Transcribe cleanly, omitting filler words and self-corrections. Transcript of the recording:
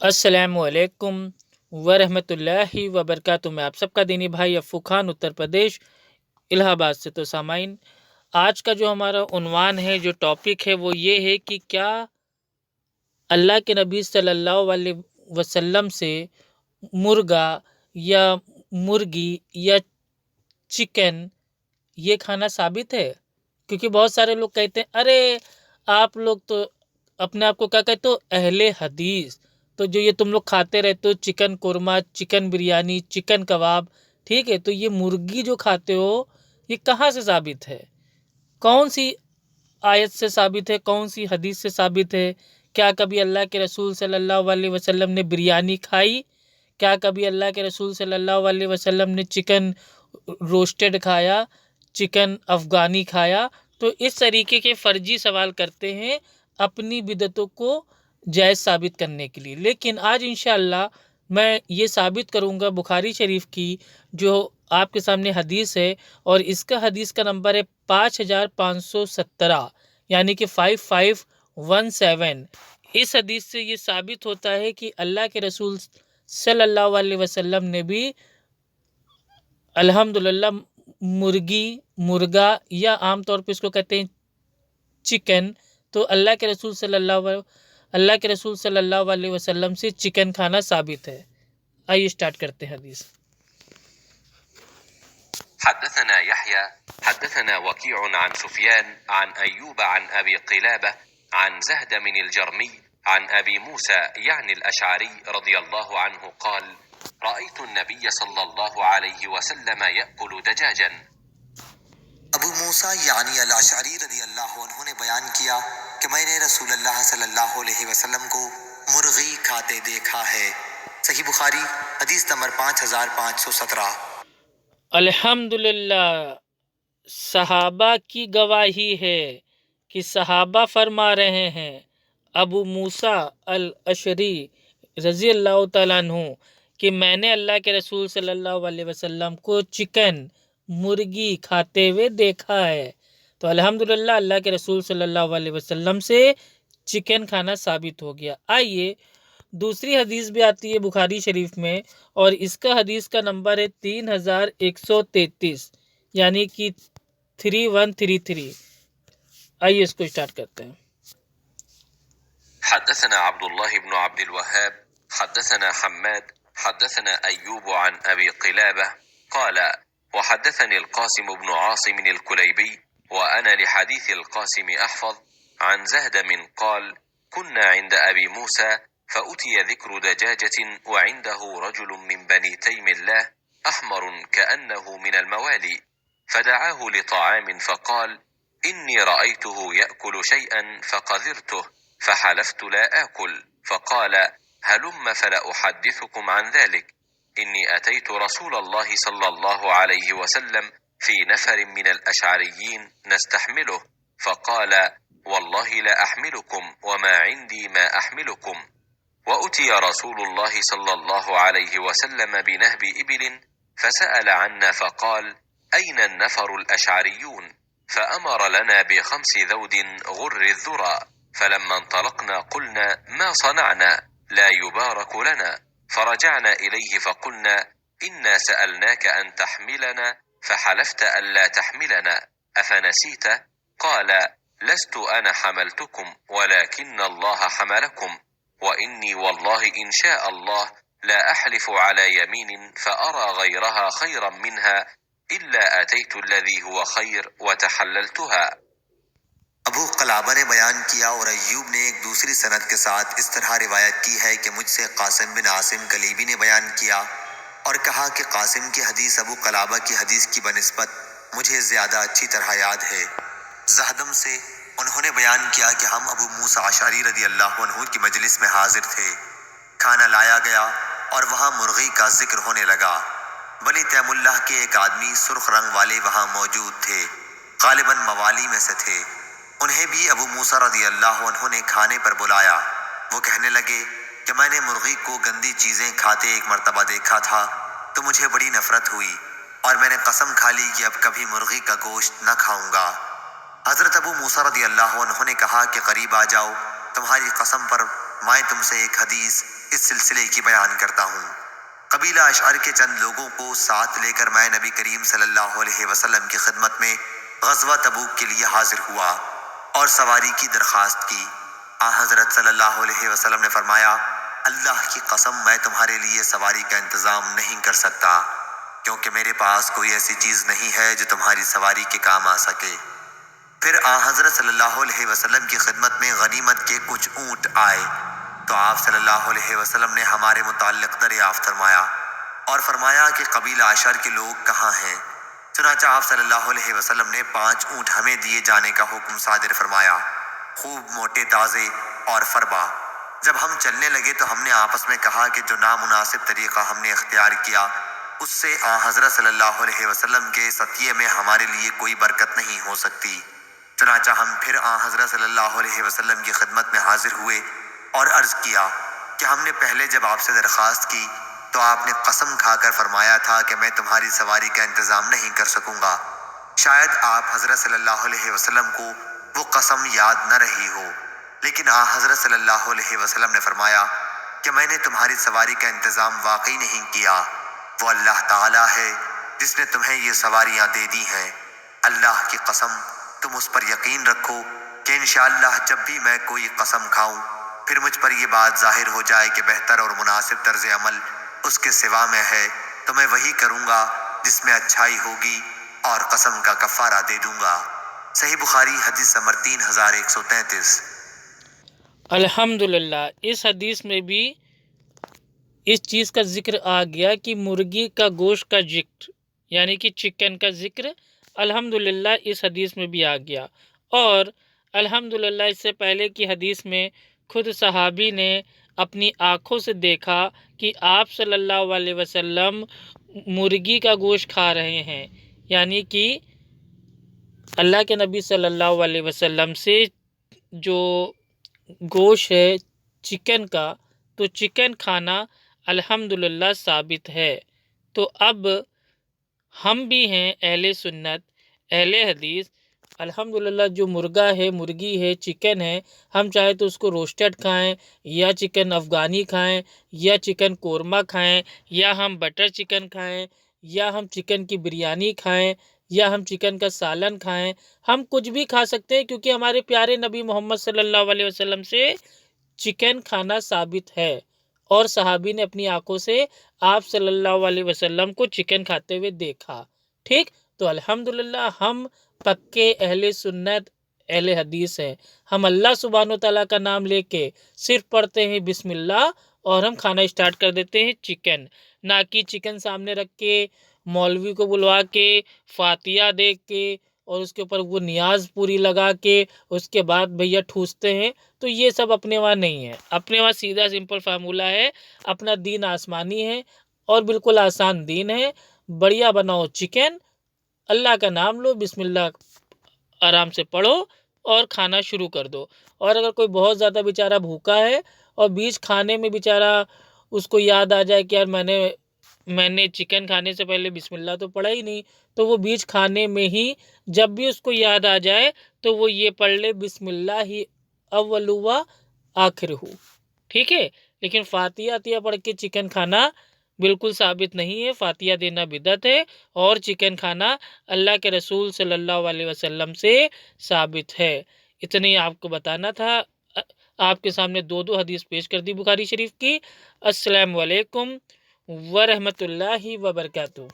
السلام علیکم ورحمۃ اللہ وبرکاتہ۔ میں آپ سب کا دینی بھائی افو خان، اتر پردیش، الہ آباد سے۔ تو سامعین، آج کا جو ہمارا عنوان ہے، جو ٹاپک ہے، وہ یہ ہے کہ کیا اللہ کے نبی صلی اللہ علیہ وسلم سے مرغا یا مرغی یا چکن یہ کھانا ثابت ہے؟ کیونکہ بہت سارے لوگ کہتے ہیں ارے آپ لوگ تو اپنے آپ کو کیا کہتے ہو، اہل حدیث، تو جو یہ تم لوگ کھاتے رہتے ہو chicken korma, chicken biryani, chicken kebab, ٹھیک ہے، تو یہ مرغی جو کھاتے ہو یہ کہاں سے ثابت ہے؟ کون سی آیت سے ثابت ہے؟ کون سی حدیث سے ثابت ہے؟ کیا کبھی اللہ کے رسول صلی اللہ علیہ وسلم نے بریانی کھائی؟ کیا کبھی اللہ کے رسول صلی اللہ علیہ وسلم نے چکن روسٹڈ کھایا، چکن افغانی کھایا؟ تو اس طریقے کے فرضی سوال کرتے ہیں اپنی بدعتوں کو جائز ثابت کرنے کے لیے۔ لیکن آج انشاءاللہ میں یہ ثابت کروں گا بخاری شریف کی جو آپ کے سامنے حدیث ہے، اور اس کا حدیث کا نمبر ہے 5517، یعنی کہ 5517۔ اس حدیث سے یہ ثابت ہوتا ہے کہ اللہ کے رسول صلی اللہ علیہ وسلم نے بھی الحمدللہ مرغی، مرغا، یا عام طور پہ اس کو کہتے ہیں چکن، تو اللہ کے رسول صلی اللہ علیہ وسلم سے چکن کھانا ثابت ہے۔ آئیے اسٹارٹ کرتے ہیں حدیث۔ حدثنا يحيى حدثنا وكيع عن سفيان عن أيوب عن أبي قلابة عن زهدم الجرمي عن أبي موسى يعني الأشعري رضي الله عنه قال رأيت النبي صلى الله عليه وسلم يأكل دجاجا۔ ابو موسیٰ یعنی الاشعری رضی اللہ عنہ نے بیان کیا کہ میں نے رسول اللہ صلی اللہ علیہ وسلم کو مرغی کھاتے دیکھا ہے۔ صحیح بخاری حدیث نمبر 5517۔ الحمدللہ، صحابہ کی گواہی ہے کہ صحابہ فرما رہے ہیں، ابو موسیٰ الاشعری رضی اللہ تعالیٰ عنہ، کہ میں نے اللہ کے رسول صلی اللہ علیہ وسلم کو چکن، مرغی کھاتے ہوئے دیکھا ہے۔ تو الحمدللہ اللہ کے رسول صلی اللہ علیہ وسلم سے چکن کھانا ثابت ہو گیا۔ آئیے دوسری حدیث بھی آتی ہے بخاری شریف میں، اور اس کا حدیث کا نمبر ہے 3133، یعنی کہ 3133۔ آئیے اس کو اسٹارٹ کرتے ہیں۔ حدثنا عبد الله بن عبد الوهاب حدثنا حماد حدثنا أيوب عن أبي قلابة قال وحدثني القاسم بن عاصم الكليبي وأنا لحديث القاسم أحفظ عن زهدم قال كنا عند أبي موسى فأتي ذكر دجاجة وعنده رجل من بني تيم الله أحمر كأنه من الموالي فدعاه لطعام فقال إني رأيته يأكل شيئا فقذرته فحلفت لا آكل فقال هلم فلا أحدثكم عن ذلك إني أتيت رسول الله صلى الله عليه وسلم في نفر من الأشعريين نستحمله فقال والله لا أحملكم وما عندي ما أحملكم وأتي رسول الله صلى الله عليه وسلم بنهب إبل فسأل عنا فقال أين النفر الأشعريون فأمر لنا ب5 ذود غر الذرى فلما انطلقنا قلنا ما صنعنا لا يبارك لنا فرجعنا إليه فقلنا إنا سألناك أن تحملنا فحلفت ألا تحملنا أفنسيت قال لست أنا حملتكم ولكن الله حملكم وإني والله إن شاء الله لا أحلف على يمين فأرى غيرها خيرا منها إلا أتيت الذي هو خير وتحللتها۔ ابو قلابہ نے بیان کیا اور ایوب نے ایک دوسری سند کے ساتھ اس طرح روایت کی ہے کہ مجھ سے قاسم بن عاصم کلیبی نے بیان کیا اور کہا کہ قاسم کی حدیث ابو قلابہ کی حدیث کی بنسبت مجھے زیادہ اچھی طرح یاد ہے۔ زہدم سے انہوں نے بیان کیا کہ ہم ابو موسیٰ اشعری رضی اللہ عنہ کی مجلس میں حاضر تھے، کھانا لایا گیا اور وہاں مرغی کا ذکر ہونے لگا۔ بنی تیم اللہ کے ایک آدمی سرخ رنگ والے وہاں موجود تھے، غالباً موالی میں سے تھے۔ انہیں بھی ابو موسیٰ رضی اللہ عنہ نے کھانے پر بلایا۔ وہ کہنے لگے کہ میں نے مرغی کو گندی چیزیں کھاتے ایک مرتبہ دیکھا تھا تو مجھے بڑی نفرت ہوئی اور میں نے قسم کھا لی کہ اب کبھی مرغی کا گوشت نہ کھاؤں گا۔ حضرت ابو موسیٰ رضی اللہ عنہ نے کہا کہ قریب آ جاؤ، تمہاری قسم پر میں تم سے ایک حدیث اس سلسلے کی بیان کرتا ہوں۔ قبیلہ اشعر کے چند لوگوں کو ساتھ لے کر میں نبی کریم صلی اللہ علیہ وسلم کی خدمت میں غزوہ تبوک کے لیے حاضر ہوا اور سواری کی درخواست کی۔ حضرت صلی اللہ علیہ وسلم نے فرمایا، اللہ کی قسم میں تمہارے لیے سواری کا انتظام نہیں کر سکتا، کیونکہ میرے پاس کوئی ایسی چیز نہیں ہے جو تمہاری سواری کے کام آ سکے۔ پھر حضرت صلی اللہ علیہ وسلم کی خدمت میں غنیمت کے کچھ اونٹ آئے تو آپ صلی اللہ علیہ وسلم نے ہمارے متعلق دریافت فرمایا اور فرمایا کہ قبیلہ اشعر کے لوگ کہاں ہیں؟ چنانچہ آپ صلی اللہ علیہ وسلم نے 5 اونٹ ہمیں دیے جانے کا حکم صادر فرمایا، خوب موٹے تازے اور فربا۔ جب ہم چلنے لگے تو ہم نے آپس میں کہا کہ جو نامناسب طریقہ ہم نے اختیار کیا اس سے حضرت صلی اللہ علیہ وسلم کے ستیے میں ہمارے لیے کوئی برکت نہیں ہو سکتی۔ چنانچہ ہم پھر حضرت صلی اللہ علیہ وسلم کی خدمت میں حاضر ہوئے اور عرض کیا کہ ہم نے پہلے جب آپ سے درخواست کی تو آپ نے قسم کھا کر فرمایا تھا کہ میں تمہاری سواری کا انتظام نہیں کر سکوں گا۔ شاید آپ حضرت صلی اللہ علیہ وسلم کو وہ قسم یاد نہ رہی ہو، لیکن حضرت صلی اللہ علیہ وسلم نے فرمایا کہ میں نے تمہاری سواری کا انتظام واقعی نہیں کیا، وہ اللہ تعالیٰ ہے جس نے تمہیں یہ سواریاں دے دی ہیں۔ اللہ کی قسم تم اس پر یقین رکھو کہ انشاءاللہ جب بھی میں کوئی قسم کھاؤں پھر مجھ پر یہ بات ظاہر ہو جائے کہ بہتر اور مناسب طرز عمل اس کے سوا میں ہے تو میں وہی کروں گا جس میں اچھائی ہوگی اور قسم کا کفارہ دے دوں گا۔ صحیح بخاری حدیث نمبر 3133۔ الحمدللہ، اس حدیث میں بھی اس چیز کا ذکر آ گیا کہ مرغی کا گوشت کا ذکر یعنی کہ چکن کا ذکر الحمدللہ اس حدیث میں بھی آ گیا۔ اور الحمدللہ اس سے پہلے کی حدیث میں خود صحابی نے اپنی آنکھوں سے دیکھا کہ آپ صلی اللہ علیہ وسلم مرغی کا گوشت کھا رہے ہیں، یعنی کہ اللہ کے نبی صلی اللہ علیہ وسلم سے جو گوشت ہے چکن کا، تو چکن کھانا الحمدللہ ثابت ہے۔ تو اب ہم بھی ہیں اہل سنت اہل حدیث، الحمدللہ جو مرغا ہے مرغی ہے چکن ہے، ہم چاہے تو اس کو روسٹڈ کھائیں یا چکن افغانی کھائیں یا چکن قورمہ کھائیں یا ہم بٹر چکن کھائیں یا ہم چکن کی بریانی کھائیں یا ہم چکن کا سالن کھائیں، ہم کچھ بھی کھا سکتے ہیں، کیونکہ ہمارے پیارے نبی محمد صلی اللہ علیہ وسلم سے چکن کھانا ثابت ہے اور صحابی نے اپنی آنکھوں سے آپ صلی اللہ علیہ وسلم کو چکن کھاتے ہوئے دیکھا۔ ٹھیک، تو الحمدللہ ہم پکے اہل سنت اہل حدیث ہیں۔ ہم اللہ سبحانہ و تعالیٰ کا نام لے کے صرف پڑھتے ہیں بسم اللہ اور ہم کھانا اسٹارٹ کر دیتے ہیں چکن، نہ کہ چکن سامنے رکھ کے مولوی کو بلوا کے فاتحہ دے کے اور اس کے اوپر وہ نیاز پوری لگا کے اس کے بعد بھیا ٹھوستے ہیں۔ تو یہ سب اپنے وہاں نہیں ہے، اپنے وہاں سیدھا سمپل فارمولہ ہے، اپنا دین آسمانی ہے اور بالکل آسان دین ہے۔ بڑھیا بناؤ چکن، اللہ کا نام لو، بسم اللہ آرام سے پڑھو اور کھانا شروع کر دو۔ اور اگر کوئی بہت زیادہ بیچارہ بھوکا ہے اور بیچ کھانے میں بیچارہ اس کو یاد آ جائے کہ یار میں نے چکن کھانے سے پہلے بسم اللہ تو پڑھا ہی نہیں، تو وہ بیچ کھانے میں ہی جب بھی اس کو یاد آ جائے تو وہ یہ پڑھ لے بسم اللہ ہی اول و آخر ہو، ٹھیک ہے۔ لیکن فاتحہ پڑھ کے چکن کھانا بالکل ثابت نہیں ہے، فاتحہ دینا بدعت ہے اور چکن کھانا اللہ کے رسول صلی اللہ علیہ وسلم سے ثابت ہے۔ اتنے ہی آپ کو بتانا تھا۔ آپ کے سامنے 2 حدیث پیش کر دی بخاری شریف کی۔ السلام علیکم ورحمۃ اللہ وبرکاتہ۔